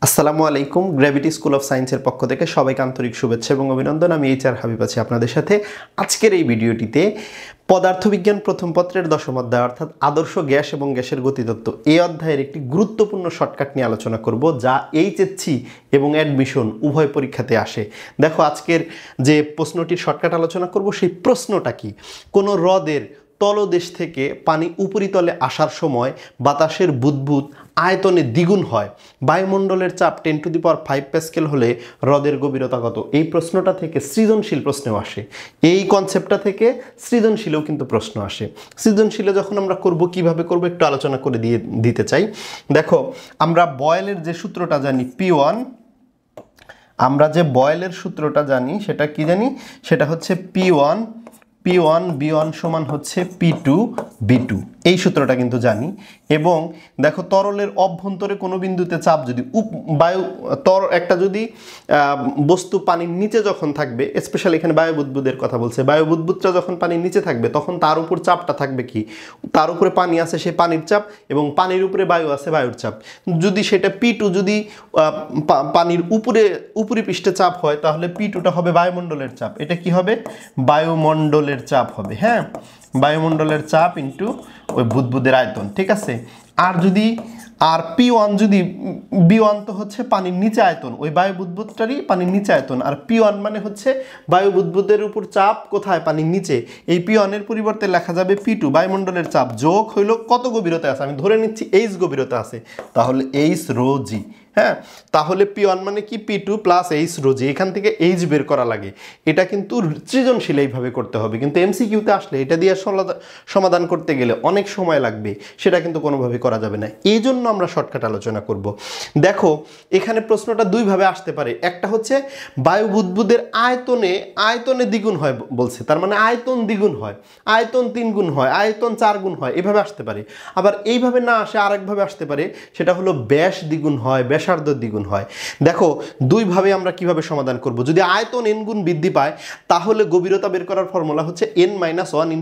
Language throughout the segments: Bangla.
আসসালামু আলাইকুম। গ্র্যাভিটি স্কুল অফ সায়েন্সের পক্ষ থেকে সবাইকে আন্তরিক শুভেচ্ছা এবং অভিনন্দন। আমি HR হাবিব আছি আপনাদের সাথে। আজকের এই ভিডিওটিতে পদার্থবিজ্ঞান প্রথম পত্রের 10ম অধ্যায় অর্থাৎ আদর্শ গ্যাস এবং গ্যাসের গতিতত্ত্ব এই অধ্যায়ের একটি গুরুত্বপূর্ণ শর্টকাট নিয়ে আলোচনা করব, যা HSC এবং অ্যাডমিশন উভয় পরীক্ষাতে আসে। দেখো, আজকের যে প্রশ্নটির শর্টকাট আলোচনা করব সেই প্রশ্নটা কি? কোনো হ্রদের তলদেশ থেকে পানি উপরিতলে আসার সময় বাতাসের বুদবুদ আয়তনে দ্বিগুণ হয়। বায়ুমণ্ডলের চাপ 10⁵ প্যাসকেল হলে হ্রদের গভীরতা কত? এই প্রশ্নটা থেকে সৃজনশীল প্রশ্নেও আসে। এই কনসেপ্টটা থেকে সৃজনশীলেও কিন্তু প্রশ্ন আসে। সৃজনশীলে যখন আমরা করব, কিভাবে করব একটু আলোচনা করে দিতে চাই। দেখো, আমরা বয়েলের যে সূত্রটা জানি P1, আমরা যে বয়েলের সূত্রটা জানি সেটা কি জানি? সেটা হচ্ছে P1 B1 সমান হচ্ছে P2 B2, এই সূত্রটা কিন্তু জানি। এবং দেখো, তরলের অভ্যন্তরে কোনো বিন্দুতে চাপ যদি একটা যদি বস্তু পানির নিচে যখন থাকবে, স্পেশালি এখানে বায়ু বুদবুদের কথা বলছে, বায়ু বুদবুদটা যখন পানির নিচে থাকবে তখন তার উপর চাপটা থাকবে কি? তার উপরে পানি আছে, সে পানির চাপ, এবং পানির উপরে বায়ু আছে, বায়ুর চাপ। যদি সেটা P2 যদি পানির উপরি পৃষ্ঠে চাপ হয়, তাহলে P2টা হবে বায়ুমণ্ডলের চাপ। এটা কি হবে? বায়ুমণ্ডলের চাপ হবে। হ্যাঁ, বায়ুমণ্ডলের চাপ ইন্টু ওই বুদবুদের আয়তন, ঠিক আছে। আর P1 যদি B1 তো হচ্ছে পানির নিচে আয়তন, ওই বায়ু বুদবুদটারই পানির নিচে আয়তন। আর P1 মানে হচ্ছে বায়ু বুদবুদের উপর চাপ কোথায়? পানির নিচে। এই P1 এর পরিবর্তে লেখা যাবে P2, বায়ুমণ্ডলের চাপ যোগ হইল কত গভীরতা আছে? আমি ধরে নিচ্ছি H গভীরতা আছে, তাহলে H রো জি। হ্যাঁ, তাহলে P1 মানে কি? P2 প্লাস H রো জি। এখান থেকে H বের করা লাগে। এটা কিন্তু সৃজনশীল এইভাবে করতে হবে, কিন্তু MCQতে আসলে এটা দিয়ে সমাধান করতে গেলে অনেক সময় লাগবে, সেটা কিন্তু কোনোভাবে করা যাবে না। এই জন্য আমরা শর্টকাট আলোচনা করব। দেখো, এখানে প্রশ্নটা দুইভাবে আসতে পারে। একটা হচ্ছে বায়ু বুদবুদের আয়তনে দ্বিগুণ হয় বলছে, তার মানে আয়তন দ্বিগুণ হয়, আয়তন 3 গুণ হয়, আয়তন 4 গুণ হয়, এভাবে আসতে পারে। আবার এইভাবে না আসে, আরেকভাবে আসতে পারে, সেটা হলো ব্যাস দ্বিগুণ হয়, ব্যাসার্ধ দ্বিগুণ হয়। দেখো, দুইভাবে আমরা কিভাবে সমাধান করব। যদি আয়তন n গুণ বৃদ্ধি পায়, তাহলে গভীরতা বের করার ফর্মুলা হচ্ছে n-1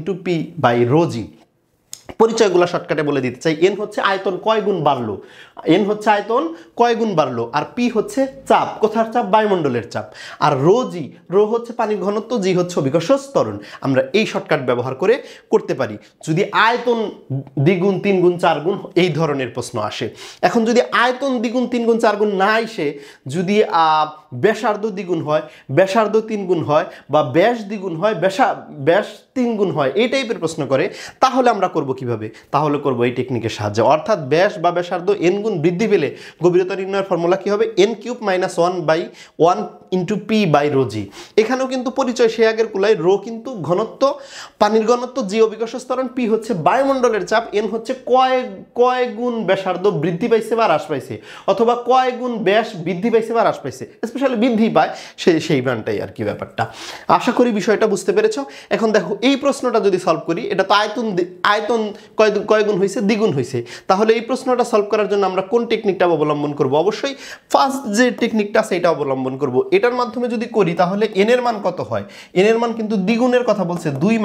× P বাই রো জি। পরিচয়গুলো শর্টকাটে বলে দিতে চাই। n হচ্ছে আয়তন কয় গুণ বাড়লো, n হচ্ছে আয়তন কয় গুণ বাড়লো, আর P হচ্ছে চাপ, কোথার চাপ? বায়ুমণ্ডলের চাপ। আর রো হচ্ছে পানির ঘনত্ব, জি হচ্ছে অভিকর্ষ ত্বরণ। আমরা এই শর্টকাট ব্যবহার করে করতে পারি যদি আয়তন দ্বিগুণ, 3 গুণ, 4 গুণ এই ধরনের প্রশ্ন আসে। এখন যদি আয়তন দ্বিগুণ, 3 গুণ, 4 গুণ না এসে যদি ব্যাসার্ধ দ্বিগুণ হয়, ব্যাসার্ধ 3 গুণ হয়, বা ব্যাস দ্বিগুণ হয়, ব্যাস 3 গুণ হয়, এই টাইপের প্রশ্ন করে, তাহলে আমরা করব কিভাবে? তাহলে করব এই টেকনিকের সাহায্যে। অর্থাৎ ব্যাস বা ব্যাসার্ধ n গুণ বৃদ্ধি পেলে গভীরতা নির্ণয়ের ফর্মুলা কি হবে? n³ - 1/1 × P বাই রো জি। এখানেও কিন্তু পরিচয় সে আগের কুলাই। রো কিন্তু ঘনত্ব, পানির ঘনত্ব, জি অভিকর্ষ ত্বরণ, P হচ্ছে বায়ুমণ্ডলের চাপ, n হচ্ছে কয় গুণ ব্যাসার্ধ বৃদ্ধি পাইছে বা হ্রাস পাইছে, অথবা কয় গুণ ব্যাস বৃদ্ধি পাইছে বা হ্রাস পাইছে, স্পেশালি বৃদ্ধি পায় সেই মানটাই আর কি ব্যাপারটা। আশা করি বিষয়টা বুঝতে পেরেছ। এখন দেখো, এই প্রশ্নটা যদি সলভ করি, এটা তো আয়তন কয় গুণ হয়েছে? দ্বিগুণ হয়েছে। তাহলে এই প্রশ্নটা সলভ করার জন্য আমরা কোন টেকনিকটা অবলম্বন করব? অবশ্যই ফার্স্ট যে টেকনিকটা সেটা অবলম্বন করব। এটার মাধ্যমে যদি করি, তাহলে n এর মান কত হয়? n এর মান কিন্তু দ্বিগুণের কথা বলছে, 2 -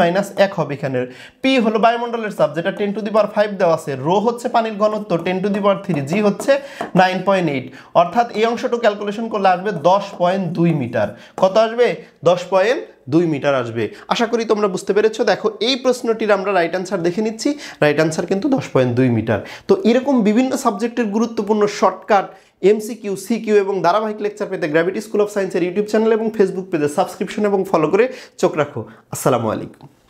1 হবে। এখানে P হলো বায়ুমণ্ডলের চাপ, যেটা 10⁵ দেওয়া আছে, রো হচ্ছে পানির ঘনত্ব 10⁵, জি হচ্ছে 9.8, অর্থাৎ এই অংশটা ক্যালকুলেশন করলে আসবে 10.2 মিটার। কত আসবে? 10.2 মিটার আসবে। আশা করি তোমরা বুঝতে পেরেছো। দেখো, এই প্রশ্নটির আমরা রাইট আনসার দেখে নিচ্ছি। রাইট আনসার কিন্তু 10.2 মিটার। তো এরকম বিভিন্ন সাবজেক্টের গুরুত্বপূর্ণ শর্টকাট, MCQ, CQ এবং ধারাবাহিক লেকচার পেতে গ্র্যাভিটি স্কুল অফ সায়েন্সের ইউটিউব চ্যানেল এবং ফেসবুক পেজে সাবস্ক্রিপশন এবং ফলো করে চোখ রাখো। আসসালামু আলাইকুম।